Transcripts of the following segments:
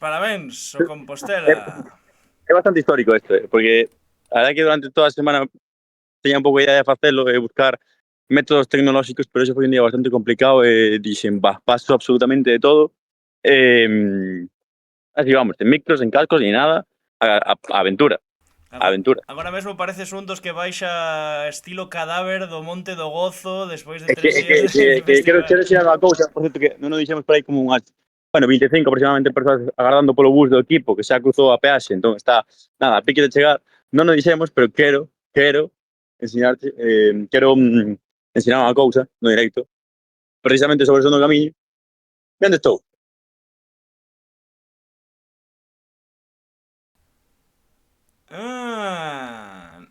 Parabéns, o É, Compostela. é bastante histórico isto, porque a verdade é que durante toda a semana teña un pouco a idea de facelo e buscar métodos tecnolóxicos, pero eso foi un día bastante complicado e dixen, bah, paso absolutamente de todo. Eh, así vamos, en micros, en cascos, ni nada, a aventura, a aventura. Agora mesmo pareces un dos que baixa estilo cadáver do Monte do Gozo despois de É que, 3 días de quero festival. ensinar unha cousa, por certo, que non nos dixemos por aí como unhas, bueno, 25 aproximadamente persoas agardando polo bus do equipo que xa cruzou a peaxe, entón está, nada, a pique de chegar, non nos dixemos, pero quero ensinarte, quero ensinar unha cousa no directo, precisamente sobre o son do camiño. E onde estou?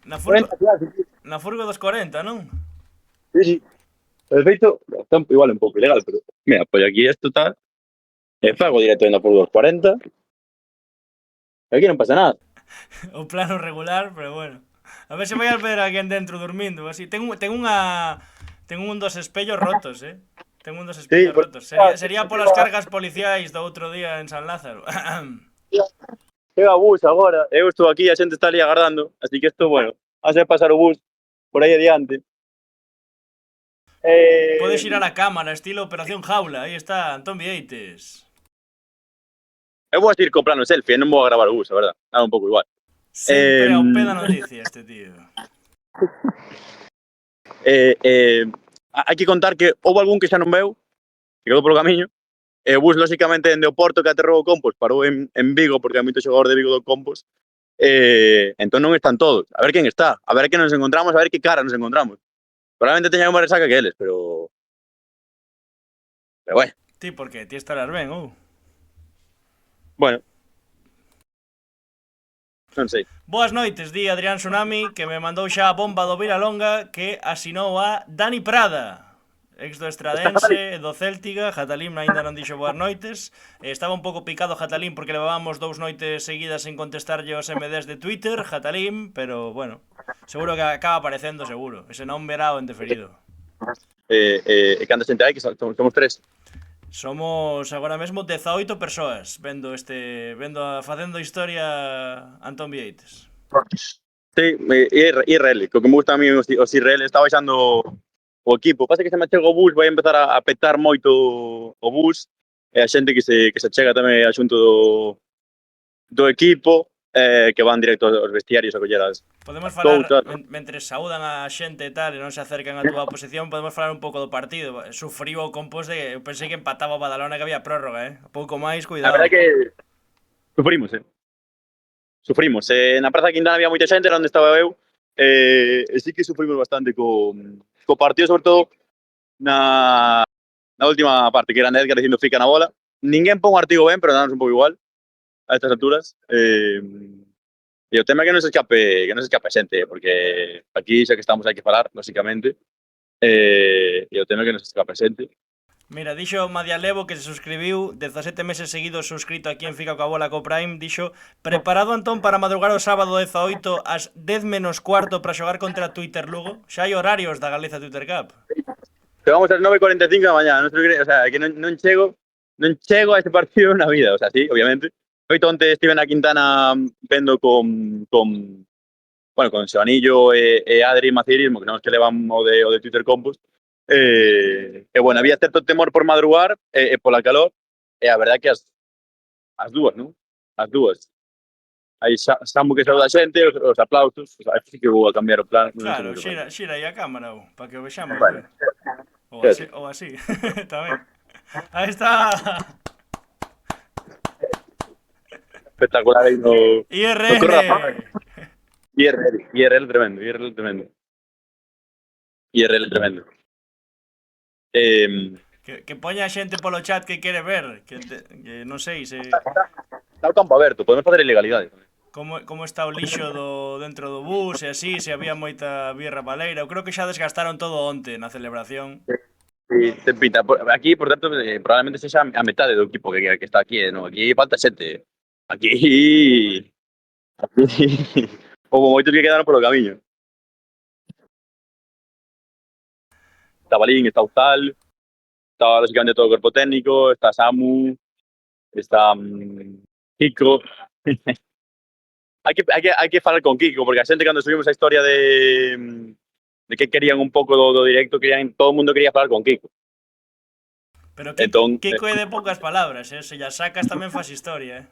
Na furgo, 40 clases, na furgo dos 40, non? sí, sí. De feito, está igual un pouco ilegal, pero mira, pois aquí isto tal, e fago directo ainda por 240, e aquí non pasa nada. O plano regular, pero bueno. A ver se vai a ver alguén dentro dormindo, así. Ten un dos espellos rotos, eh. Ten un dos Sí, espellos pues, rotos. Sería polas cargas policiais do outro día en San Lázaro. chega o bus agora, eu estou aquí, a xente está ali agardando, así que isto, bueno, a ser pasar o bus por aí adiante. Podes Eh, xirar a cámara, estilo Operación Jaula. Aí está, Antón Vieites. eu vou a seguir comprando selfie, non vou a gravar o bus, a verdad, dá un pouco igual. Sempre Eh, ao pé da noticia este tío. eh, eh, hai que contar que houve algún que xa non veu, que quedou polo camiño, e o bus, lóxicamente, dende o Porto que aterrou o Compos, parou en Vigo, porque hai moito xogador de Vigo do Compos, entón non están todos. A ver quen está, a ver que nos encontramos, a ver que cara nos encontramos. Probablemente teña máis resaca que eles, pero bueno, Ti, porque ti estarás ben, ou? bueno, non sei. Boas noites, di Adrián Tsunami, que me mandou xa a bomba do Viralonga que asinou a Dani Prada, ex do Está fatal. Estradense, do Céltiga. Jatalim aínda non dixo boas noites. Estaba un pouco picado Jatalim porque levábamos 2 noites seguidas sin contestarlle os MDs de Twitter, Jatalim, pero bueno, seguro que acaba aparecendo, seguro. Ese non verá o endeferido. E canta xente hai, que somos tres. Somos agora mesmo 18 persoas facendo historia Antón Vieites. Sí, IRL, que o que me gusta a mí os IRL, está baixando o equipo. Pasa que se me chega o bus, vai empezar a petar moito o bus, e a xente que se chega tamén a xunto do equipo, que van directo aos vestiarios a coller as Podemos falar, cousas. mentre saúdan a xente e tal e non se acercan a túa posición, podemos falar un pouco do partido. Sufriu o compós de... Eu pensei que empataba o Badalona, que había prórroga, eh. Pouco máis, A verdade cuidado. é que sufrimos, sufrimos. Na Praza Quintana había moita xente, era onde estaba eu, e sí que sufrimos bastante co partido, sobre todo na última parte, que era Edgar dicindo fica na bola. Ninguén pon o artigo ben, pero danos un pouco igual a estas alturas. E o tema é que non se escape a xente, porque aquí xa que estamos hai que falar, lógicamente. E o tema é que non se escape a xente. Mira, dixo Madialevo que se suscribiu 17 meses seguidos suscrito aquí en Fica coa Bola co Prime. Dixo: preparado Antón para madrugar o sábado 18 ás 10 menos cuarto para xogar contra Twitter Lugo. Xa hai horarios da Galiza Twitter Cup. Que vamos ás 9:45 da mañá, non sei, o sea, que non chego a ese partido na vida, o sea, sí, obviamente. Feito onte estive na Quintana vendo bueno, con Sebanillo e Adri Macirismo, que son os que levan o de Twitter Compos. Bueno, había certo temor por madrugar e pola calor, e a verdade que as dúas, non? As dúas. Aí Samu que saúda a xente, os aplausos, o sea, sí que vou a cambiar o plan, non sei Claro, moi que plan. xira aí a cámara, para que o vexamos, Bueno, que... eso. Ou así. Tamén. Aí está. Espectacular aí no IRL. Corra IRL tremendo, IRL tremendo. IRL tremendo. Eh, Que poña a xente polo chat que quere ver. Que non sei se... está o campo aberto, podemos facer ilegalidades. Como está o lixo dentro do bus e así, se había moita birra paleira. Eu creo que xa desgastaron todo onte na celebración. Sí, te pinta. Aquí, por tanto, probablemente sexa a metade do equipo que está aquí, non? Aquí falta xente. Aquí... aquí houve moitos que quedaron polo camiño. Está Balín, está Uzal, está lógicamente todo o corpo técnico, está Samu, está Kiko. Hai que falar con Kiko, porque a xente cando subimos a historia de que querían un pouco do directo, todo o mundo quería falar con Kiko. Pero Entón, Kiko é de poucas palabras, se ya sacas tamén faz historia,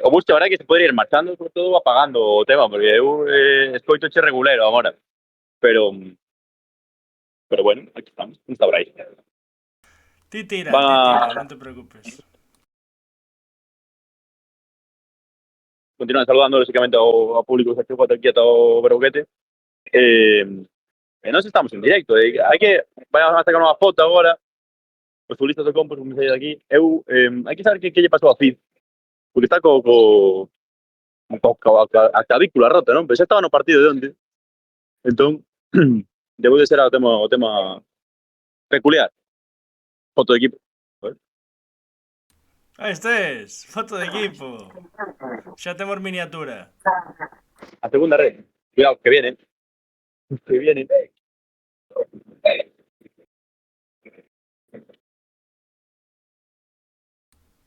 o Busto, a verdade que se podría ir marchando, sobre todo apagando o tema, porque eu escoito che regulero agora. Pero bueno, aquí estamos, non está por aí. Ti tira, Van non te preocupes. continúan saludando lógicamente ao público que se chegou aquí ata o Berboquete. E nós estamos en directo. Hai que vai a sacar unha foto agora. Os futbolistas do Compos, como sei aquí. Hai que saber que lle pasou a Cid. Porque está a clavícula rota, non? Pero xa estaba no partido de onde. Entón, debeu de ser o tema peculiar. Foto de equipo. Aí estés, foto de equipo. Xa temos miniatura. A segunda red. Cuidado, que viene. Que viene.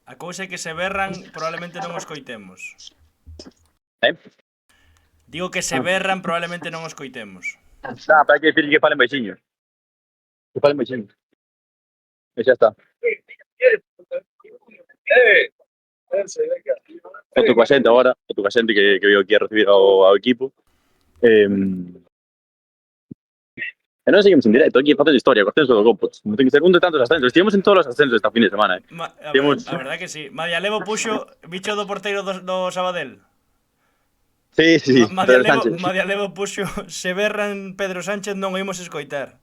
A cousa é que se berran probablemente non os coitemos. Eh? Digo que se berran probablemente non os coitemos. Pero hai que dicir que falen baixinho. Que falen baixinho. E xa está. Foto coa xente agora, foto coa xente que veio aquí a recibir ao equipo. E non seguimos en directo, aquí facendo historia, co ascenso do Compos. Non ten que ser un de tantos ascensos. Estivemos en todos os ascensos esta fin de semana, A verdad que sí. Madialevo puxo bicho do porteiro do Sabadell. Sí, Pedro Sánchez. Madialevo puxo se berran Pedro Sánchez non o imos escoitar.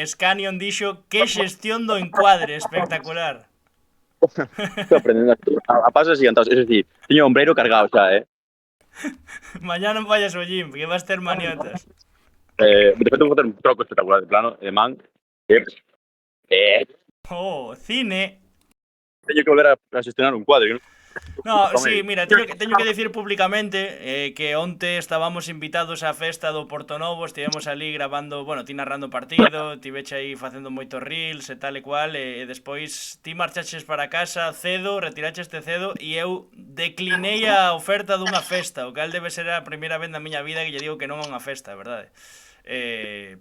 Scanion dixo que xestión do encuadre espectacular. Estou aprendendo a pasos gigantados. Es decir, teño o ombreiro cargado xa, Mañá non vayas ao gym, que vas ter maniotas. De feito, vou ter un troco espectacular de plano, de man. Oh, cine. Teño que volver a xestionar un cuadro, non? No, sí, mira, teño que decir públicamente que onte estábamos invitados á festa do Porto Novo, estivemos ali grabando, bueno, ti narrando o partido, ti veche aí facendo moitos reels e tal e cual, e despois ti marchaches para casa cedo, retiraches cedo, e eu declinei a oferta dunha festa, o cal debe ser a primeira vez na miña vida que lle digo que non a unha festa, verdade?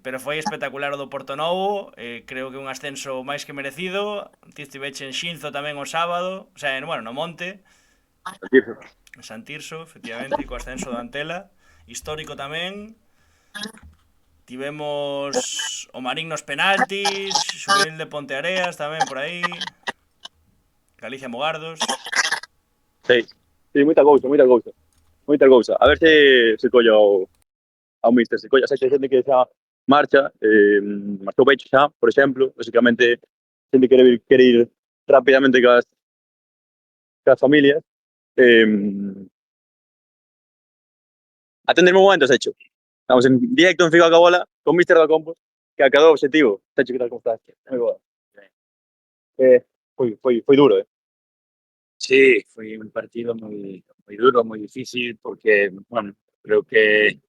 Pero foi espectacular o do Porto Novo, creo que un ascenso máis que merecido, ti estiveche en Xinzo tamén o sábado, o sea, bueno, no monte, en San Tirso, efectivamente, co ascenso da Antela, histórico tamén. Tivemos o Marín nos penaltis, Xuvenil de Ponteareas tamén por aí. Galicia Mogardos. Sí, moita cousa. Moita cousa. A ver se collo ao míster, se colla, xa que hai xente que xa marcha, marchou Pecho xa, por exemplo, basicamente xente quere ir rapidamente cas familias. Atendeme un momento, Secho. Estamos en directo en Figo a Cabola con Míster do Compos, que acadou o obxectivo. Secho, que tal, como estás? Moi boa. Foi duro, Sí, foi un partido moi duro, moi difícil, porque, bueno, creo que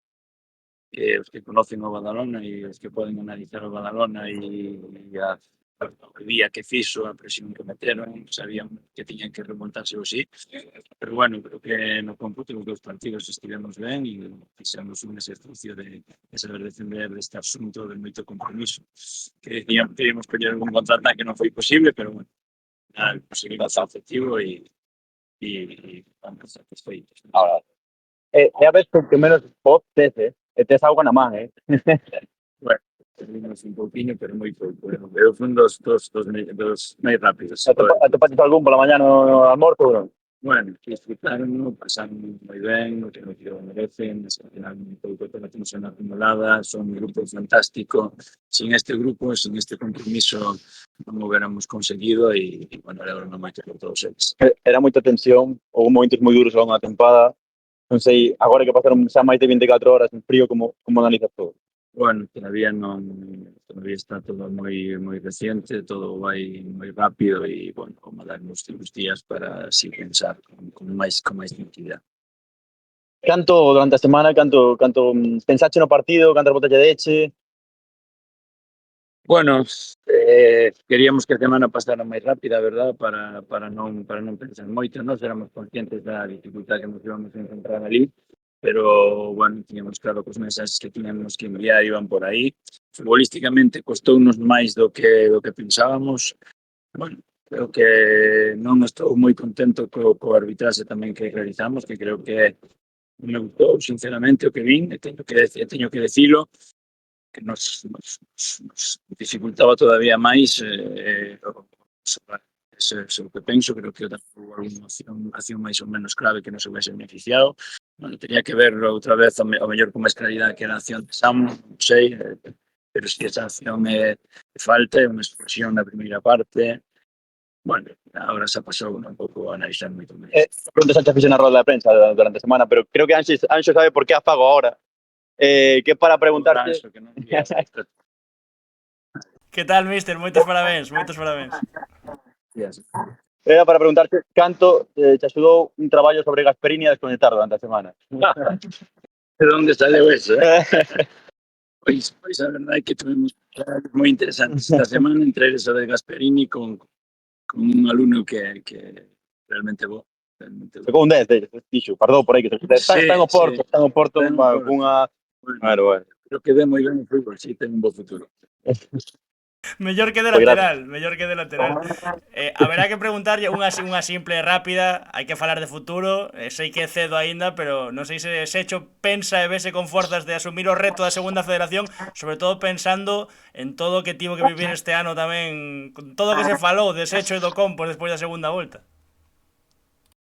os que conocen o Badalona e os que poden analizar o Badalona e o día que fixo, a presión que meteron, sabían que tiñan que remontarse ou sí, pero bueno, creo que no cómputo os dous partidos estivemos ben e fixemos un exercicio de saber defender deste asunto de moito compromiso, que queríamos coller un contraataque, non foi posible, pero bueno, conseguimos o objetivo e estamos satisfeitos. Ahora, é a vez que menos pop tes, e tes auga na man, Bueno, tuvimos un pouquinho, pero moi pouco. Eu fui un dos máis rápidos. Atopaches algún pola mañá no almorzo ou non? Bueno, disfrutaron, pasaron moi ben, o que o merecen, ao final un pouco toda a tensión acumulada, son un grupo fantástico, sin este grupo, sin este compromiso non o hubiéramos conseguido e bueno, alegro moito por todos eles. Era moita tensión, houve momentos moi duros ao longo da tempada. Non sei, agora que pasaron xa máis de 24 horas en frío, como analizas todo? Bueno, todavía está todo moi reciente, todo vai moi rápido e, bueno, como darnos uns días para así pensar con máis tranquilidade. Canto durante a semana, canto pensache no partido, cantas botas lle deche? Bueno, queríamos que a semana pasara máis rápida, verdad, para non pensar moito, nós éramos conscientes da dificultad que nos íbamos a encontrar ali, pero, bueno, tiñamos claro que os mensaxes que tiñamos que enviar iban por aí. Futbolísticamente costounos máis do que pensábamos. Bueno, creo que non estou moi contento co arbitraxe tamén que realizamos, que creo que me gustou sinceramente o que vin, e teño que decilo, que nos dificultaba todavía máis o que penso, creo que hubo alguna acción máis ou menos clave que nos houvese beneficiado. Bueno, tenía que ver outra vez ao mellor con máis claridade que era a acción de Sam, non sei, pero si esa acción é falta, é unha expulsión na primeira parte. Bueno, agora xa pasou un pouco a analizar moito máis. Pronto Sánchez fixo na roda de prensa durante a semana, pero creo que Anxo sabe por que afago ahora. Que para preguntarte... Anxo, que non vía esto. Que tal, mister? Moitos parabéns, moitos parabéns. Era para preguntarte canto te axudou un traballo sobre Gasperini a desconectar durante a semana. De onde saleu eso, Pois a verdade é que tuvemos moi interesantes esta semana, entre eles o de Gasperini con un alumno que realmente bo. Sacou un 10 deles, dixo, pardou por aí que está en Oporto, está en Oporto cunha... Bueno. Creo que ve moi ben o fútbol, si ten un bo futuro. Mellor que de lateral, mellor que de lateral. Haberá que preguntarlle unha simple rápida, hai que falar de futuro, sei que é cedo aínda, pero non sei se Secho pensa e vese con forzas de asumir o reto da segunda federación, sobre todo pensando en todo o que tivo que vivir este ano tamén, con todo o que se falou de Secho e do Compos despois da segunda volta.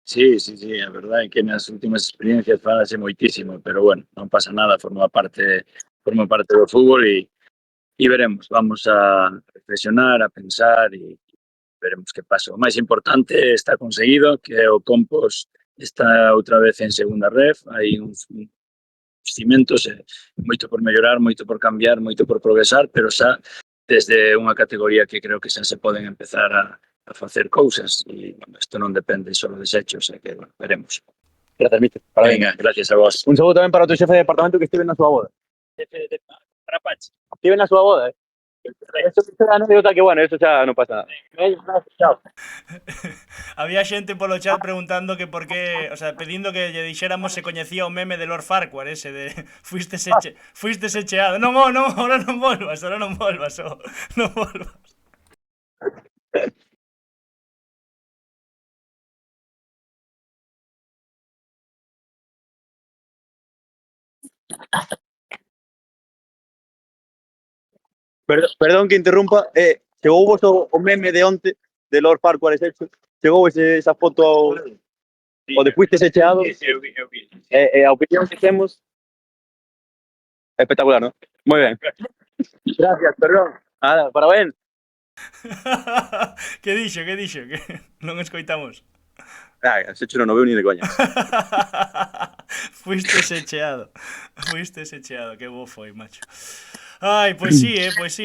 Sí, a verdade é que nas últimas experiencias falase moitísimo, pero bueno, non pasa nada, forma parte do fútbol e veremos, vamos a reflexionar, a pensar e veremos que pasa. O máis importante está conseguido, que o Compos está outra vez en segunda ref, hai uns cimentos, moito por mellorar, moito por cambiar, moito por progresar, pero xa desde unha categoría que creo que xa se poden empezar a facer cousas e bueno, isto non depende só de Sechos, que bueno, veremos. Gracias, mister. Venga, gracias a vos. Un saludo tamén para o teu xefe de departamento que estive na súa boda. Rapache. Estive na súa boda, Eso é unha anécdota que, bueno, eso xa non pasa nada. Chao. Había xente polo chat preguntando que por qué, o sea, pedindo que lle dixéramos se coñecía o meme de Lord Farquhar, ese de fuiste secheado. Non, ahora non volvas, non volvas. Perdón que interrumpa, chegou vos o meme de onte de Lord Farquhar e Sexo, chegou esa foto o de fuiste secheado, Eu vi. a opinión que temos é espectacular, non? Moi ben. Gracias, perdón. Nada, parabéns. Que dixo? Que non escoitamos. Sexo non o veo ni de coña. Fuiste secheado, que bo foi, macho. Ai, pois sí.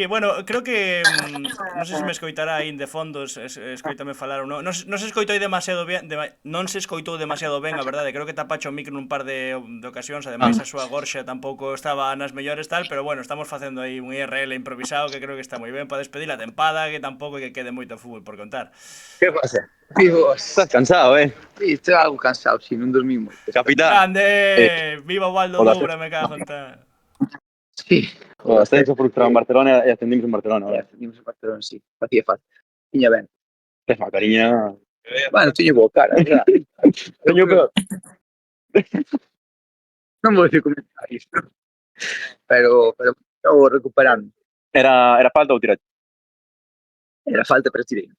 Bueno, creo que non sei se me escoitará aí de fondos, escoítame falar ou non. Non se escoitou demasiado ben, non se escoitou demasiado ben, a verdade. Creo que tapacho o micro nun par de ocasións, ademais a súa gorxa tampouco estaba nas mellores tal, pero bueno, estamos facendo aí un IRL improvisado que creo que está moi ben para despedir a tempada, que tampouco que quede moito fútbol por contar. Que pasa? Vivos. Estás cansado, Sí, estou algo cansado, si, non dormí moito. Capitán. Grande! Viva o Waldo Hola, Doura, me cago en tal. Sí. Estáis frustrado en Barcelona e ascendimos en Barcelona, ahora. Ascendimos en Barcelona, sí. Facía falta. Tiña ben. Que fa, cariña. Bueno, tiño boa cara, verdad? Teño peor. Non vou dicir comentarios. Pero estou recuperando. Era falta ou tiraste? Era falta, pero tirei.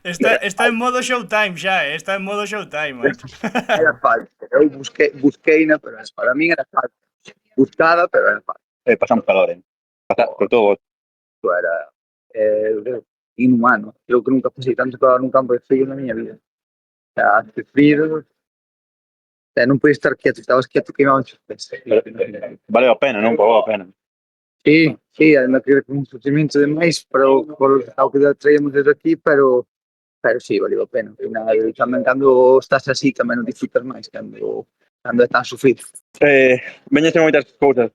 Está en modo Showtime xa, está en modo Showtime, macho. Era falta. Eu busqueina, pero para min era falta. Buscada, pero era falta. Pasamos calor, por todo vos. Era inhumano. Eu que nunca pasei tanto calor nun campo de frío na miña vida. O sea, hace frío. Non podías estar quieto, estabas quieto queimaban os pés. Valeu a pena, non? Valeu a pena. Sí, además que un sufrimiento demais por ao que traíamos desde aquí, pero sí, valeu a pena. Al final, tamén cando estás así, tamén non disfrutas máis, cando é tan sufrido. Veñese moitas cousas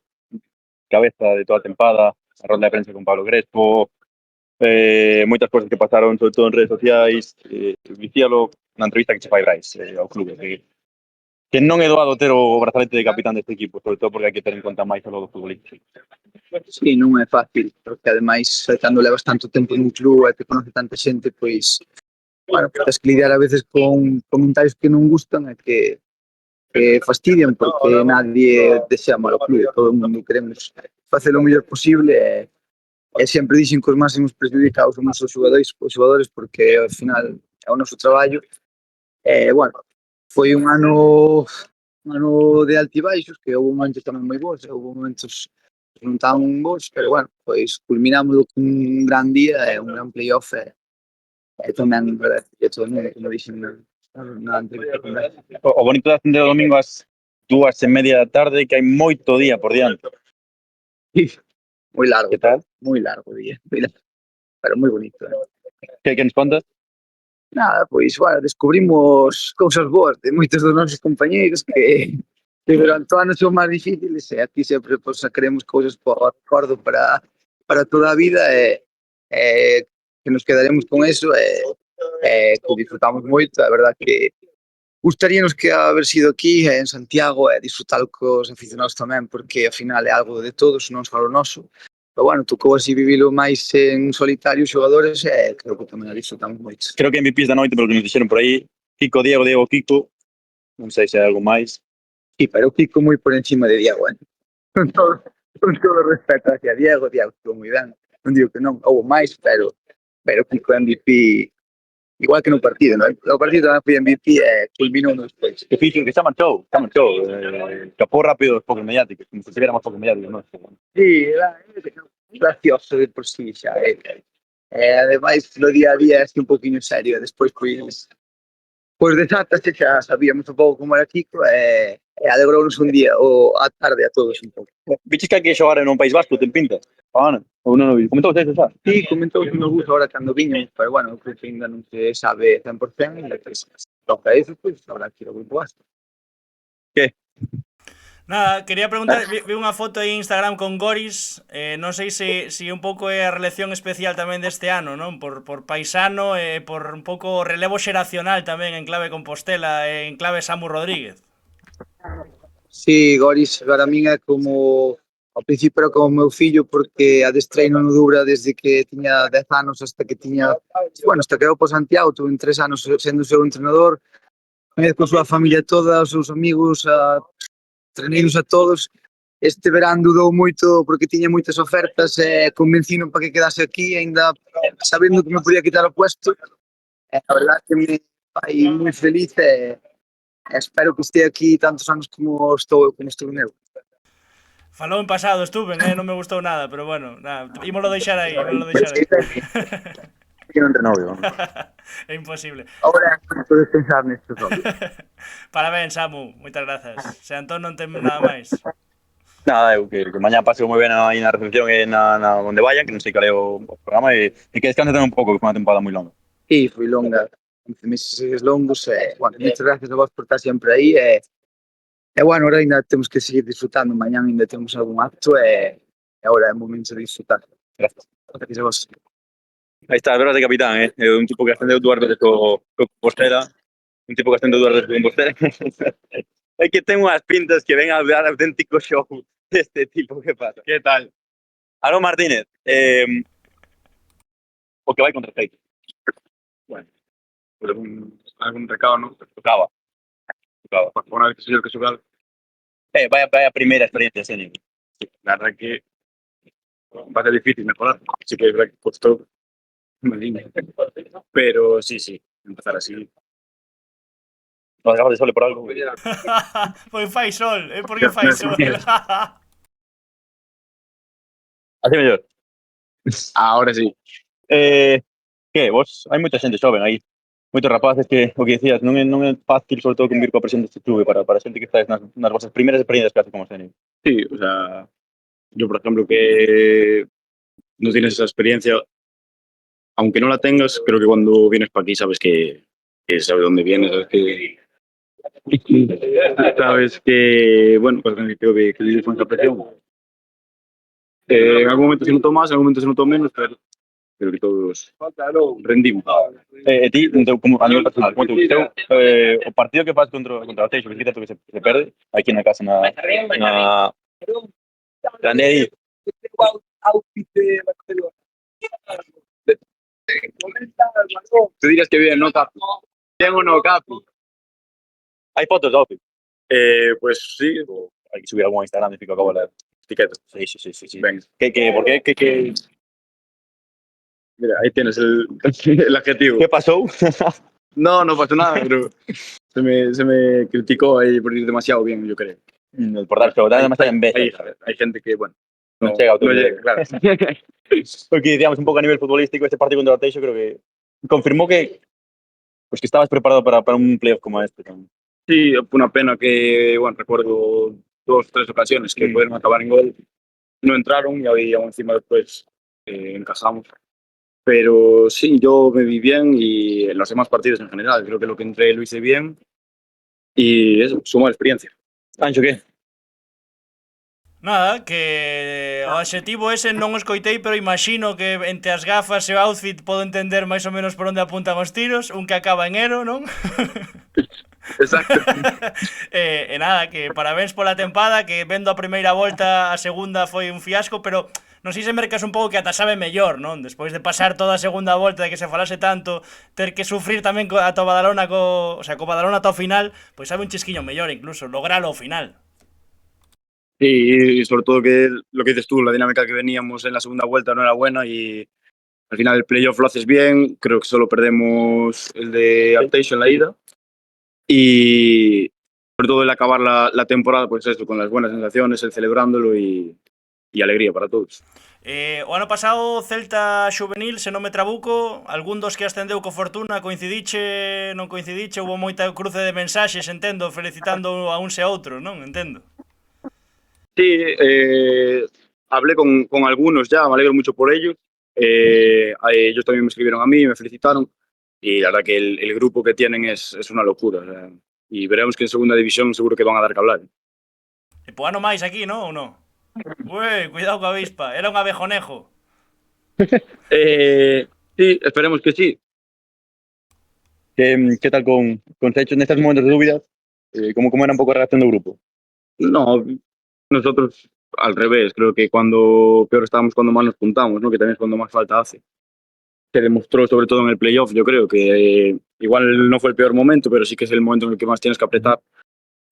cabeza de toda a tempada, a ronda de prensa con Pablo Crespo, moitas cousas que pasaron, sobre todo en redes sociais, dicíalo na entrevista que che fai Brais ao clube, que non é doado ter o brazalete de capitán deste equipo, sobre todo porque hai que ter en conta máis a logo futbolista. Sí, non é fácil, porque ademais, cando levas tanto tempo nun club e te conoce tanta xente, pois, bueno, tens que lidiar a veces con comentarios que non gustan e que fastidian, porque nadie desea mal ao club, todo o mundo queremos facer o mellor posible e sempre dixen que os máximos perjudicados somos os xogadores porque ao final é o noso traballo. Bueno, foi un ano de altibaixos, que houve momentos tamén moi bons, houve momentos non tan bons, pero bueno, pois culminámoslo con un gran día e un gran playoff e tamén agradecerlle a todo o mundo, como dixen na entrevista con Brais. O bonito de ascender o domingo ás 2:30 da tarde, que hai moito día por diante. Moi largo, Que tal? moi largo día, pero moi bonito. Que nos contas? Nada, pois, bueno, descubrimos cousas boas de moitos dos nosos compañeiros que durante o ano son máis difíciles e aquí sempre pois, sacaremos cousas por recordo para toda a vida e que nos quedaremos con eso e que disfrutamos moito, a verdad que gustaríanos que haber sido aquí en Santiago e disfrutar cos aficionados tamén, porque ao final é algo de todos, non só o noso. Pero bueno, tocou así vivilo máis en solitario xogadores e creo que tamén a disfrutamos moito. Creo que MVPs da noite, pelo que nos dixeron por aí, Kiko, Diego, Kiko, non sei se hai algo máis. Sí, pero Kiko moi por encima de Diego, con todo o respeto hacia Diego estuvo moi ben, non digo que non, houve máis, pero Kiko MVP igual que no partido, ¿no? O partido tamén foi MVP e culminou despois. Que fixo, que xa marchou, escapou rápido os poucos mediáticos, como se tiveramos poucos mediáticos, non? Sí, era gracioso de por sí xa, ademais no día a día é un poquinho serio, despois pois desátase, xa sabíamos un pouco como era Kiko e alegrounos un día ou a tarde a todos un pouco. Viches que hai que xogar en un País Vasco, ten pinta? Ana, ou non o vi? Comentou eso xa? Sí, comentou que nos gusta ahora cando viñamos, pero bueno, creo que ainda non se sabe 100% e pues, toca eso, pois habrá que ir ao grupo Vasco. Que? Nada, quería preguntar, vi unha foto aí en Instagram con Goris, non sei se un pouco é a relación especial tamén deste ano, non? Por paisano e por un pouco relevo xeracional tamén en clave Compostela e en clave Samu Rodríguez. Sí, Goris, para min é como ao principio era como meu fillo porque adestrei no Dubra desde que tiña 10 anos hasta que tiña, bueno, hasta que eu por Santiago, tuve 3 anos sendo o seu entrenador, con a súa familia toda, os seus amigos, treinos a todos. Este verán dudou moito porque tiña moitas ofertas e convencino para que quedase aquí, ainda sabendo que me podía quitar o puesto. A verdade que me fai moi feliz e espero que este aquí tantos anos como estou eu. Falou en pasado, estuve, non me gustou nada, pero bueno, nada, ímolo deixar aí, Que non renove, non? É imposible. Ahora podes pensar nestes homens. Parabéns, Samu, moitas grazas. Se Antón non ten nada máis. Nada, eu que mañá paseo moi ben aí na recepción e na onde vayan, que non sei cal é o programa, e que descanse tamén un pouco, que foi unha temporada moi longa. Sí, foi longa, 15 meses longos e, bueno, moitas gracias a vos por estar sempre aí e bueno, ahora ainda temos que seguir disfrutando, mañá ainda temos algún acto e agora é momento de disfrutar. Gracias. Gracias a vos. Aí está, verbas de capitán, é un tipo que ascendeu 2 veces co Compostela, un tipo que ascendeu 2 veces co Compostela. É que ten unhas pintas que ven a dar auténtico show deste tipo, que pasa? ¿Qué tal? Aaron Martínez, o que vai contra Feito. Bueno, pues algún recado, ¿no? Tocaba. Una vez que soy yo el que jugar, Vai a primeira experiencia senior. la verdad que va a ser difícil mejorar. Así que es verdad que costó una línea. Pero sí, empezar así. Nos dejamos de sole por algo. Pois fai sol, porque fai sol. Así mellor. Ahora sí. Que, vos, hai moita xente xoven aí. Moitos rapaces que, o que dicías, non é fácil, sobre todo, convivir coa presión deste clube para xente que estáis nas vosas primeiras experiencias casi como senior. Sí, o sea, yo por ejemplo que no tienes esa experiencia, aunque no la tengas, creo que cuando vienes para aquí sabes que sabes dónde vienes, sabes que bueno, pues creo que vives con esa presión En algún momento se notó más, en algún momento se notó menos, pero creo que todos rendimos. Ti, como a nivel personal, como tú, o partido que faz contra o Teixo, que se perde, aquí na casa na Neri. Tú dirías que bien, ¿no, Capi? ¿Bien o no, Capi? Hay fotos de outfit. Pues sí, hay que subir algo a Instagram y fico acabo la etiqueta. Sí. Venga. ¿Por qué? Mira, ahí tienes el adjetivo. ¿Qué pasó? No, no pasó nada, pero se me criticó ahí por ir demasiado bien, yo creo. Por dar demasiado en vez. Hay gente que, bueno, no llega, claro. Porque, digamos, un poco a nivel futbolístico, este partido contra el Teixo creo que confirmó que estabas preparado para un playoff como este. Sí, fue una pena que, bueno, recuerdo 2, 3 ocasiones que pudieron acabar en gol. No entraron y ahí aún encima después encajamos. Pero sí, yo me vi bien y en los demás partidos en general. Creo que lo que entré lo hice bien y eso, sumó experiencia. Ancho, ¿qué? Nada, que o adxetivo ese non o escoitei, pero imagino que entre as gafas e o outfit podo entender máis ou menos por onde apuntan os tiros, un que acaba en ero, non? Exacto. E nada, que parabéns pola tempada, que vendo a primeira volta, a segunda foi un fiasco, pero non sei se mercas un pouco que ata sabe mellor, non? Despois de pasar toda a segunda volta, de que se falase tanto, ter que sufrir tamén ata o Badalona co Badalona ata o final, pois sabe un chisquiño mellor incluso, logralo ao final. Sí, y sobre todo que lo que dices tú, la dinámica que veníamos en la segunda vuelta no era buena y al final el playoff lo haces bien. Creo que solo perdemos el de Aptation en la ida y sobre todo el acabar la temporada, pues eso, con las buenas sensaciones, el celebrándolo y alegría para todos. O ano pasado Celta Xuvenil, se non me trabuco, algún dos que ascendeu co Fortuna coincidiche, non coincidiche, houve moita cruce de mensaxes, entendo, felicitando a uns e a outros, non? Entendo. Sí, hablé con algunos ya, me alegro mucho por ellos. Ellos también me escribieron a mí, me felicitaron y la verdad que el grupo que tienen es una locura. O sea, y veremos que en segunda división seguro que van a dar que hablar. E po ano máis aquí, non? Ou non? Ui, cuidado coa avispa, era un abejonejo. Sí, esperemos que sí. ¿Qué tal con Secho en estos momentos de dudas? ¿Cómo era un poco la reacción del grupo? No, nosotros al revés, creo que cuando peor estábamos, cuando más nos juntamos, ¿no? Que también es cuando más falta hace. Se demostró sobre todo en el playoff, yo creo que igual no fue el peor momento, pero sí que es el momento en el que más tienes que apretar,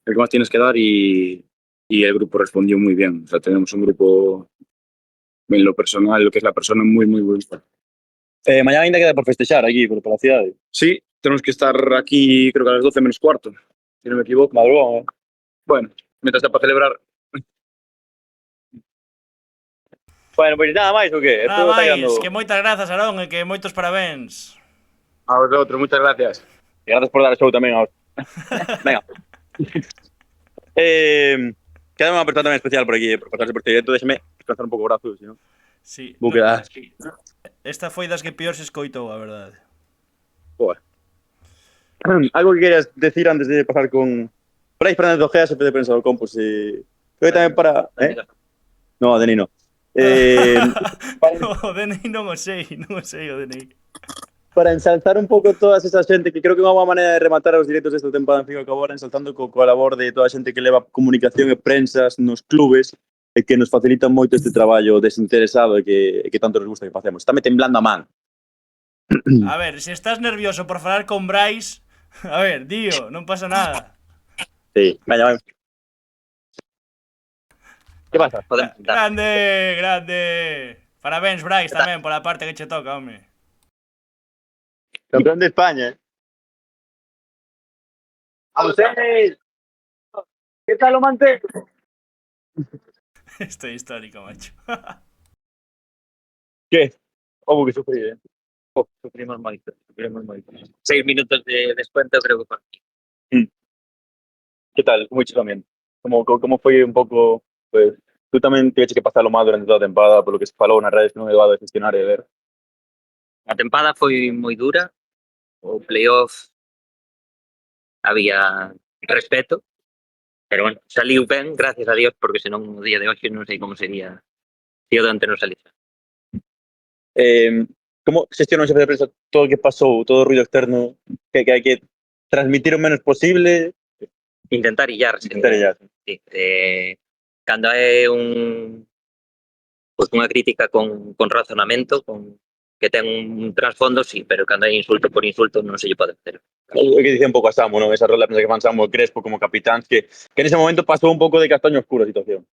el que más tienes que dar y el grupo respondió muy bien. O sea, tenemos un grupo en lo personal, lo que es la persona muy, muy buena. Mañana ainda queda por festejar aquí, por la ciudad. Sí, tenemos que estar aquí creo que a las 12 menos cuarto, si no me equivoco. Madrugón, Bueno, mientras está para celebrar. Bueno, pues nada máis ou que? Nada máis, que moitas grazas, Aarón, e que moitos parabéns. A vosotros, muchas gracias. Y gracias por dar el show también a vos. Venga. Queda unha persona tamén especial por aquí, por pasarse por este directo. Déxeme descansar un pouco o brazo, senón Sí, vou quedar. esta foi das que peor se escoitou, a verdade. Joder. Algo que querías decir antes de pasar con Brais Fernández Ojea, jefe de prensa do Compos. Creo que tamén para... No, Deni no. O DNI non o sei, o DNI. Para ensalzar un pouco toda esa xente, que creo que é unha boa maneira de rematar os directos desta temporada en Figo Cabora, ensaltando coa labor de toda a xente que leva comunicación e prensas nos clubes e que nos facilitan moito este traballo desinteresado e que tanto nos gusta que facemos. Estáme temblando a man. A ver, se estás nervioso por falar con Brais, a ver, dío, non pasa nada. Sí, veña. Que pasa? Grande. Parabéns, Brais, tamén, pola parte que che toca, home. Campeón de España. ¡Vamos, ¿Qué tal lo mantengo? Esto é histórico, macho. ¿Qué? Como que sufrí, Sufrimos moito. 6 minutos de descuento creo que fue. ¿Qué tal? Como tamén. Como foi un pouco, pues, tú tamén tiveste que pasalo mal durante toda a temporada, polo que se falou nas redes que non é doado de gestionar e de ver. A tempada foi moi dura. O playoff había respeto, pero bueno, saliu ben, gracias a Dios, porque senón o día de hoxe non sei como sería tío de Antena Galicia. Como xestiona un xefe de prensa todo o que pasou, todo o ruido externo que hai que transmitir o menos posible? Intentar illarse. Intentar illar. Sí. Cando é unha crítica con razonamento, que ten un trasfondo, sí, pero cando é insulto por insulto non se lle pode facer. O que dicía un pouco a Samu, non? Esa rola de prensa que fan Samu e Crespo como capitáns, que nese momento pasou un pouco de castaño oscuro a situación.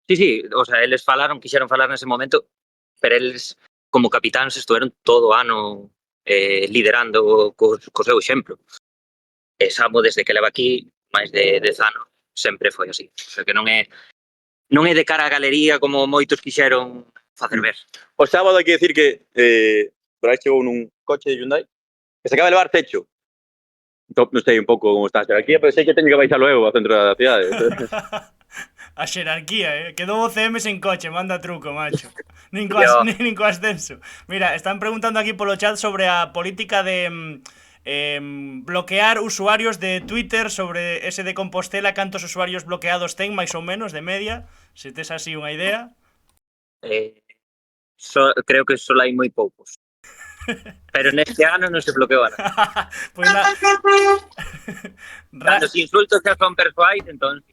Sí, o sea, eles quixeron falar nese momento, pero eles, como capitáns, estuveron todo o ano liderando co seu exemplo. E Samu, desde que leva aquí, máis de 10 anos, sempre foi así. O sea, que non é de cara á galería como moitos quixeron facer ver. O sábado hai que decir que por aí chegou nun coche de Hyundai que se acaba de levar techo. Non sei un pouco como está a xerarquía, pero sei que teño que baixalo eu ao centro da cidade. A xerarquía, quedou o CM sen coche, manda truco, macho. Nin co ascenso. Mira, están preguntando aquí polo chat sobre a política de bloquear usuarios de Twitter, sobre ese de Compostela, cantos usuarios bloqueados ten, máis ou menos, de media, se tes así unha idea. Creo que só hai moi poucos. Pero neste ano non se bloqueou a nada. Pois Cando os insultos xa son persoais, entón...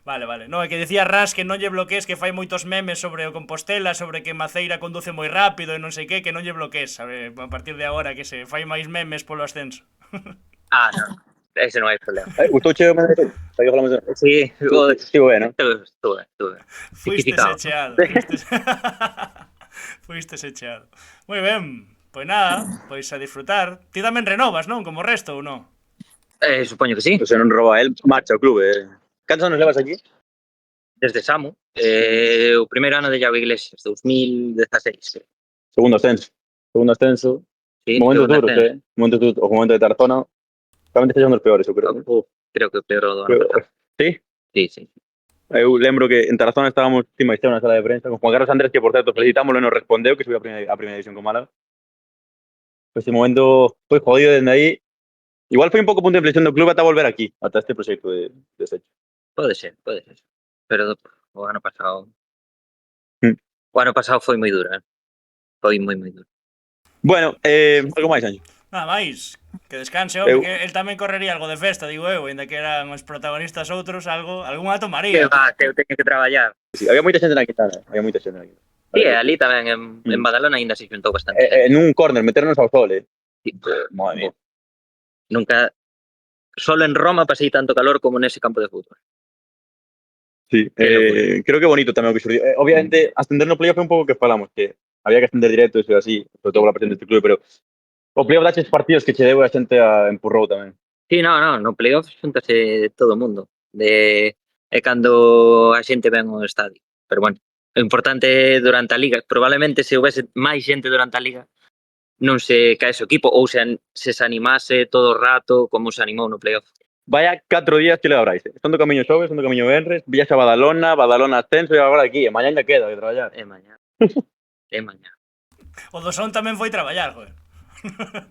Vale. No, é que decía Ras que non lle bloquees, que fai moitos memes sobre o Compostela, sobre que Maceira conduce moi rápido e non sei que non lle bloquees, sabe? A partir de agora que se fai máis memes polo ascenso. Non. Ese non hai problema. Gustouche o Madrid? Xa que falamos de... Sí, Estivo ben, non? Estuve. Fuiste secheado. Fuiste secheado. Moi ben. Pois nada, pois a disfrutar. Ti tamén renovas, non? Como o resto ou non? Supoño que sí. Se non rouba el, marcha o clube. Cantos anos levas aquí? Desde Samu. O primeiro ano de Iago Iglesias, 2016. Segundo ascenso. Sí, Momentos segundo duros, ascenso. Momentos duros. O momento de Tarazona. Realmente xa son dos peores, eu creo. Creo que o peor do ano pasado. Sí? Sí. Eu lembro que en Tarazona estábamos encima na sala de prensa con Juan Carlos Andrés, que por certo felicitámoslo e nos respondeu que subiu a primeira división con Málaga. Ese momento foi jodido dende aí. Igual foi un pouco punto de inflexión do clube ata volver aquí, ata este proxecto de Secho. Pode ser. Pero o ano pasado... Mm. O ano pasado foi moi duro, Foi moi duro. Bueno, algo máis, Anxo? Nada máis, que descanse, home, que el tamén correría algo de festa, digo eu, ainda que eran os protagonistas outros, algunha Que tomaría. que eu teño que traballar. Sí, había moita xente na Quintana, Sí, ali tamén, en Badalona ainda se xuntou bastante. En un córner, meternos ao sol, Sí. Madre mía. Nunca... Solo en Roma pasei tanto calor como nese campo de fútbol. Sí, creo que bonito tamén o que xurdiu. Obviamente, ascender no playoff é un pouco que falamos, que había que ascender directo, eso así, sobre todo pola presión deste clube, pero o playoff daches partidos que che deu a xente a empurrou tamén. Sí, no playoff xuntase todo o mundo. É cando a xente ven ao estadio. Pero bueno, o importante é durante a liga. Probablemente se houvese máis xente durante a liga non se caese o equipo ou se animase todo o rato como se animou no playoff. Vaya 4 días que le abráis. Son do camiño xoves, son do camiño venres, viaxe a Badalona ascenso e agora aquí. E mañá ainda queda que traballar. É mañá. É mañá. O do Son tamén foi traballar, joder.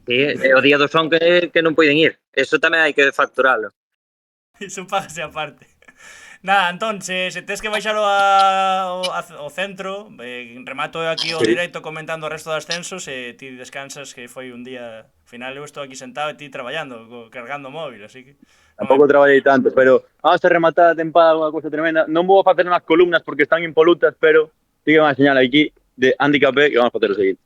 Sí, é o día do Son que non poden ir. Eso tamén hai que facturalo. Iso págase aparte. Nada, entón, se tes que baixar ao centro, remato aquí o directo comentando o resto do ascenso, se ti descansas, que foi un día... Al final eu estou aquí sentado e ti traballando, cargando o móvil, así que... Tampouco traballei tanto, pero vamos a rematar a tempada alguna cousa tremenda. Non vou facer unhas columnas porque están impolutas, pero sí que van a enseñar aquí de Handicap B que vamos a facer o seguinte.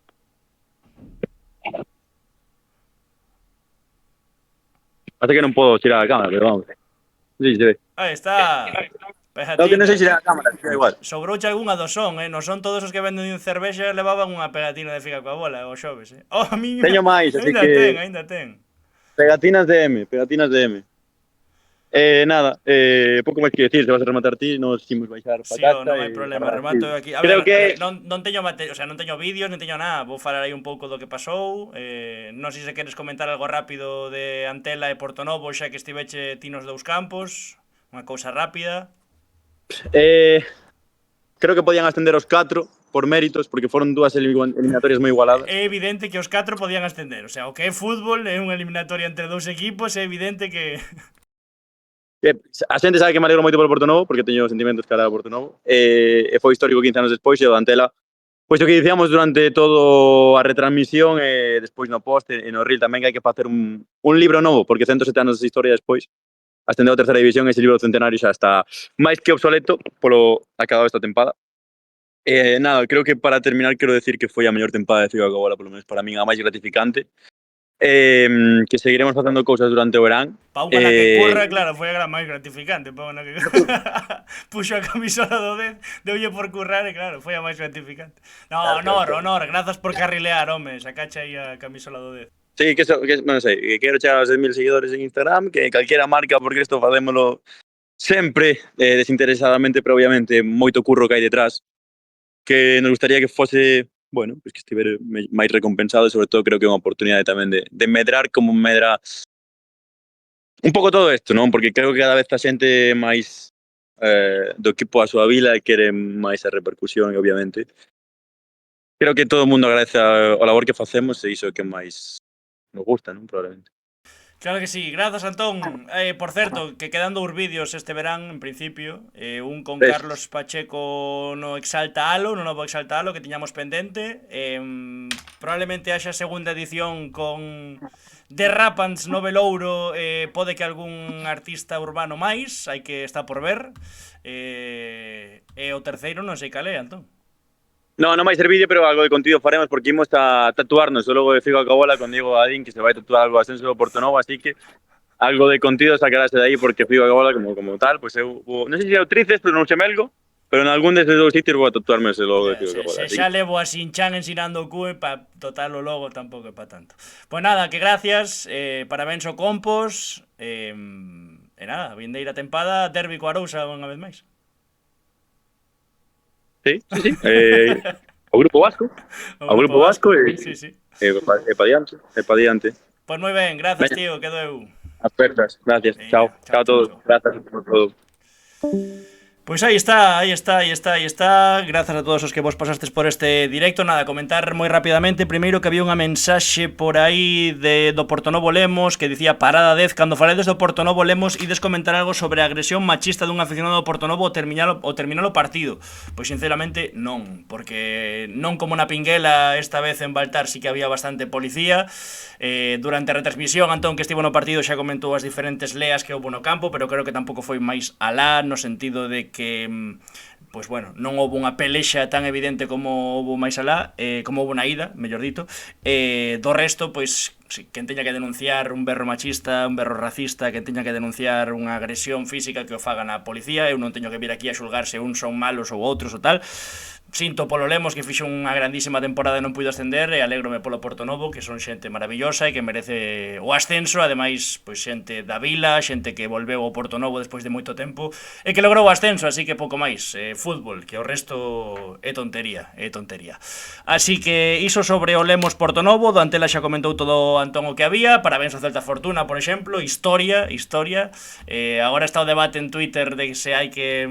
Parece que non podo tirar a cámara, pero vamos. Sí, se ve. Aí está. No, que non sei se a cámara, é igual. Sobrouche algunha do Son, No Son todos os que venden cervexa levaban unha pegatina de Fica coa bola, o xoves, Oh, a mí... Teño máis, así que... Ainda ten. Pegatinas de M. Nada, pouco máis que decir, se vas a rematar ti, nos imos baixar para casa. Non hai problema, remato aquí. A Creo ver, que... non teño o sea, non teño vídeos, non teño nada. Vou falar aí un pouco do que pasou. Non sei se queres comentar algo rápido de Antela e Portonovo, xa que estiveche ti nos dous campos. Unha cousa rápida. Creo que podían ascender os 4 por méritos, porque foron dúas eliminatorias moi igualadas. É evidente que os 4 podían ascender. O sea, o que é fútbol é unha eliminatoria entre dous equipos, é evidente que... A xente sabe que me alegro moito polo Portonovo, porque teño sentimentos cara ao Portonovo, e foi histórico 15 anos despois, e o Dantela, pois o que dicíamos durante todo a retransmisión, e despois no post, e no reel tamén, que hai que facer un libro novo, porque 107 anos de historia despois, ascendeu a terceira división, ese libro centenario xa está máis que obsoleto polo acabado esta tempada. Nada, creo que para terminar quero decir que foi a mellor tempada de Figo Coca-Cola, polo menos para min, a máis gratificante. Que seguiremos facendo cousas durante o verán. Pa unha na que curra, claro, foi a gran máis gratificante. Pa unha que puxo a camisola do 10, deulle por currar e claro, foi a máis gratificante. No, honor, grazas por carrilear, home, sacache aí a camisola do 10. Sí, non sei, que quero chegar aos 10.000 seguidores en Instagram, que calquera marca, porque isto facémolo sempre desinteresadamente, pero obviamente moito curro que hai detrás, que nos gustaría que fose, bueno, pues que estivere máis recompensado, e sobre todo creo que é unha oportunidade tamén de medrar como medra un pouco todo isto, non? Porque creo que cada vez a xente máis do equipo a súa vila e quere máis a repercusión, e obviamente creo que todo o mundo agradece o labor que facemos, e iso é que máis nos gusta, non? Probablemente. Claro que sí, grazas Antón. Por certo, que quedan 2 vídeos este verán, en principio, un con Carlos Pacheco no Exalta Halo, no novo Exalta Halo que tiñamos pendente, probablemente haxa segunda edición con Derrapans no Velouro, pode que algún artista urbano máis, hai que estar por ver, e o terceiro non sei cal é, Antón. No, non vai ser vídeo, pero algo de contido faremos, porque imos a tatuarnos o logo de Figo Coca-Cola con Diego Adín, que se vai tatuar algo ascenso do Portonovo, así que algo de contido sacarase de aí, porque Figo Coca-Cola como tal, pues eu non sei se é o Tríceps, pero non se melgo, pero en algún destes dous sitios vou a tatuarme ese logo de Figo Coca-Cola. Se xa levo a Sinchan ensinando o cue, pa total o logo tampouco é pa tanto. Pois nada, que gracias, parabéns ao Compos, e nada, vindeira tempada, derbi co Arousa unha vez máis. Sí. O Grupo Vasco. O Grupo Vasco e pa diante. Pois moi ben, grazas, tío, quedo eu. As pertas, gracias. Chao a todos. Grazas por todo. Pois aí está. Grazas a todos os que vos pasastes por este directo. Nada, comentar moi rapidamente. Primeiro que había unha mensaxe por aí do Portonovo Lemos que dicía parada 10. Cando faledes do Portonovo Lemos ides comentar algo sobre a agresión machista dun aficionado do Portonovo ao terminar o partido. Pois sinceramente non, porque non como na Pinguela esta vez en Baltar sí que había bastante policía. Durante a retransmisión Antón que estivo no partido xa comentou as diferentes leas que houve no campo, pero creo que tampouco foi máis alá no sentido de que pois bueno, non houve unha pelexa tan evidente como houve máis alá, como houve na ida, mellor dito, do resto, pois sí, quen teña que denunciar un berro machista, un berro racista, quen teña que denunciar unha agresión física que o faga na policía, eu non teño que vir aquí a xulgar se uns son malos ou outros ou tal. Sinto polo Lemos que fixo unha grandísima temporada e non puido ascender, e alégrome polo Portonovo, que son xente maravillosa e que merece o ascenso, ademais, pois xente da vila, xente que volveu ao Portonovo despois de moito tempo e que logrou o ascenso, así que pouco máis, fútbol, que o resto é tontería. Así que iso sobre o Lemos Portonovo, do Antela xa comentou todo Antón o que había, parabéns ao Celta Fortuna, por exemplo, historia, agora está o debate en Twitter de que se hai que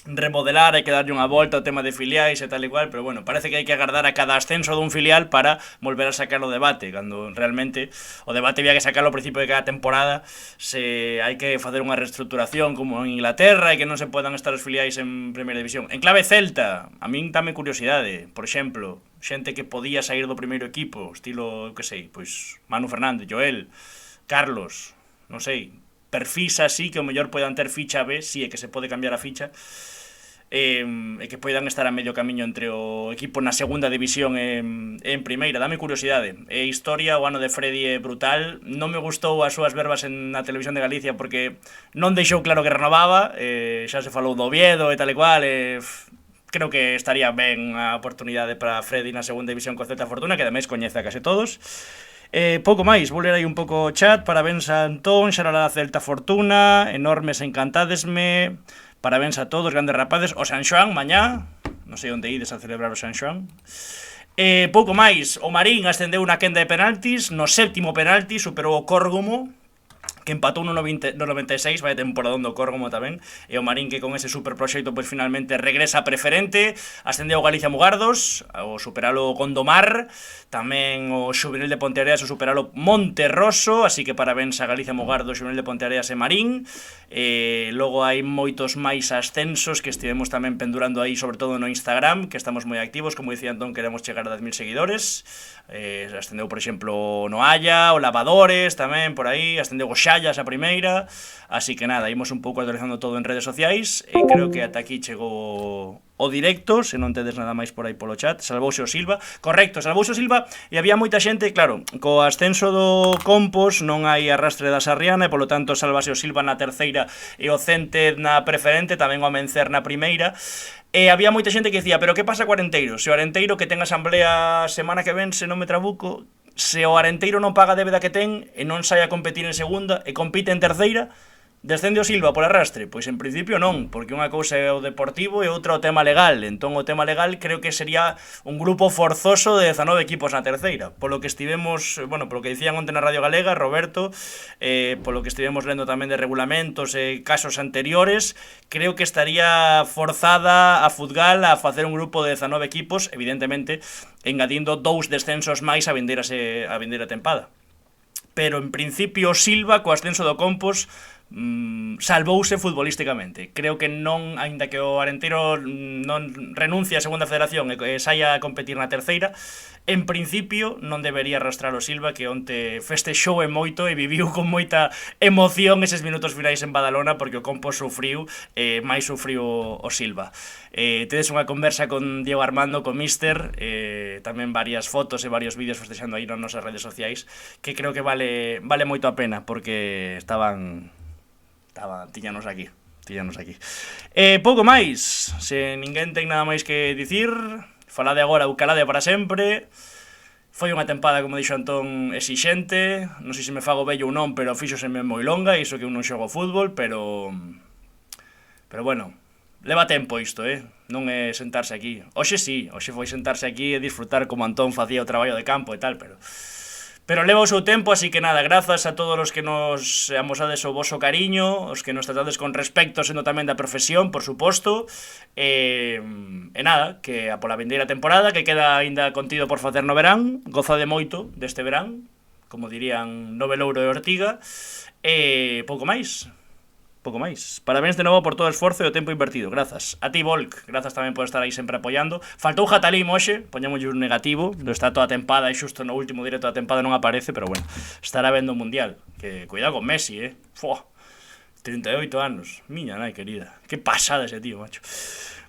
remodelar, hai que darlle unha volta ao tema de filiais e tal e cual, pero bueno, parece que hai que agardar a cada ascenso dun filial para volver a sacar o debate, cando realmente o debate había que sacarlo ao principio de cada temporada, se hai que facer unha reestructuración como en Inglaterra e que non se podan estar os filiais en Primeira División. En clave Celta, a min dame curiosidade, por exemplo, xente que podía sair do primeiro equipo, estilo, que sei, pois Manu Fernández, Joel, Carlos, non sei, perfis así que o mellor poidan ter ficha B, si é que se pode cambiar a ficha, e que poidan estar a medio camiño entre o equipo na segunda división e en primeira. Dame curiosidade. E historia, o ano de Freddy é brutal. Non me gustou as súas verbas na televisión de Galicia porque non deixou claro que renovaba, xa se falou do Oviedo e tal e cual, creo que estaría ben a oportunidade para Freddy na segunda división co Celta Fortuna, que ademais coñece a case todos. Pouco máis, vou ler aí un pouco o chat. Parabéns a Antón, xaralá Celta Fortuna, enormes encantadesme. Parabéns a todos, grandes rapaces. O San Xoán, mañá, non sei onde ides a celebrar o San Xoán. Pouco máis, o Marín ascendeu na quenda de penaltis, no 7º penalti superou o Córgomo, que empatou no 96, vai temporadón do Córgomo tamén, e o Marín que con ese superproxecto pois finalmente regresa a preferente, ascendeu o Galicia Mugardos, o superalo Gondomar, tamén o Xuvenil de Ponteareas o superalo Monterroso, así que parabéns a Galicia Mugardos, Xuvenil de Ponteareas e Marín. Logo hai moitos máis ascensos que estivemos tamén pendurando aí, sobre todo no Instagram, que estamos moi activos, como dicía Antón, queremos chegar a 10.000 seguidores. Ascendeu, por exemplo, no Haya, o Lavadores tamén, por aí, ascendeu o Xallas a primeira, así que nada, imos un pouco actualizando todo en redes sociais, e creo que ata aquí chegou o directo, se non tedes nada máis por aí polo chat. Salvouse o Silva, correcto, salvouse o Silva, e había moita xente, claro, co ascenso do Compos non hai arrastre da Sarriana, e polo tanto salvase o Silva na terceira e o Cente na preferente, tamén o Amencer na primeira. E había moita xente que dicía, pero que pasa co Arenteiro? Se o Arenteiro que ten asamblea semana que ven, se non me trabuco, se o Arenteiro non paga a débeda que ten e non sai a competir en segunda e compite en terceira, descende o Silva por arrastre? Pois en principio non, porque unha cousa é o deportivo e outra o tema legal. Entón o tema legal creo que sería un grupo forzoso de 19 equipos na terceira. Polo que estivemos, bueno, polo que dicían onte na Radio Galega, Roberto, polo que estivemos lendo tamén de regulamentos e casos anteriores, creo que estaría forzada a Futgal a facer un grupo de 19 equipos, evidentemente, engadindo 2 descensos máis a vindeira tempada. Pero en principio Silva, co ascenso do Compos, salvouse futbolísticamente. Creo que non, aínda que o Arenteiro non renuncia a segunda federación e saia a competir na terceira, en principio non debería arrastrar o Silva, que onte festexou e moito e viviu con moita emoción eses minutos finais en Badalona, porque o Compos sufriu, máis sufriu o Silva. Tedes unha conversa con Diego Armando, con Mister, tamén varias fotos e varios vídeos festexando aí nas nosas redes sociais, que creo que vale moito a pena, porque tiñanos aquí. Pouco máis, se ninguén ten nada máis que dicir, falade agora ou calade para sempre. Foi unha tempada, como dixo Antón, exixente, non sei se me fago bello ou non, pero fíxoseme moi longa, iso que eu non xogo fútbol, pero bueno, leva tempo isto, non é sentarse aquí. Hoxe sí, hoxe foi sentarse aquí e disfrutar como Antón facía o traballo de campo e tal, pero leva o seu tempo, así que nada, grazas a todos os que nos amosades o voso cariño, os que nos tratades con respecto, sendo tamén da profesión, por suposto, e nada, que a pola vindeira temporada, que queda aínda contido por facer no verán, gozade moito deste verán, como dirían Novelouro e Ortiga, e pouco máis. Parabéns de novo por todo o esforzo e o tempo invertido. Grazas. A ti, Volk. Grazas tamén por estar aí sempre apoiando. Faltou Jatalim hoxe, poñémoslle un negativo. Non está toda a tempada e xusto no último directo da tempada non aparece, pero bueno, estará vendo o Mundial. Que cuidado con Messi, 38 anos. Miña nai querida. Que pasada ese tío, macho.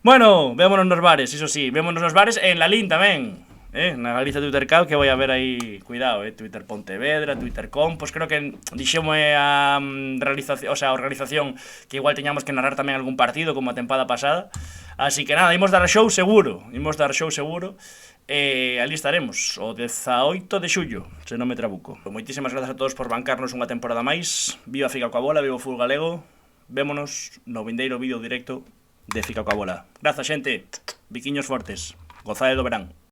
Bueno, vémonos nos bares, iso sí. Vémonos nos bares en Lalín tamén. Na Galicia Twitter Cow, que vai a ver aí, cuidado, Twitter Pontevedra, Twitter Compos, creo que dixemos a realización, o sea, a organización que igual teñamos que narrar tamén algún partido como a tempada pasada, así que nada, imos dar show seguro, e ali estaremos o 18 de xullo, se non me trabuco. Moitísimas grazas a todos por bancarnos unha temporada máis. Viva Fica coa bola, viva o fútbol galego. Vémonos no vindeiro vídeo directo de Fica coa bola. Grazas, xente, biquiños fortes, gozade do verán.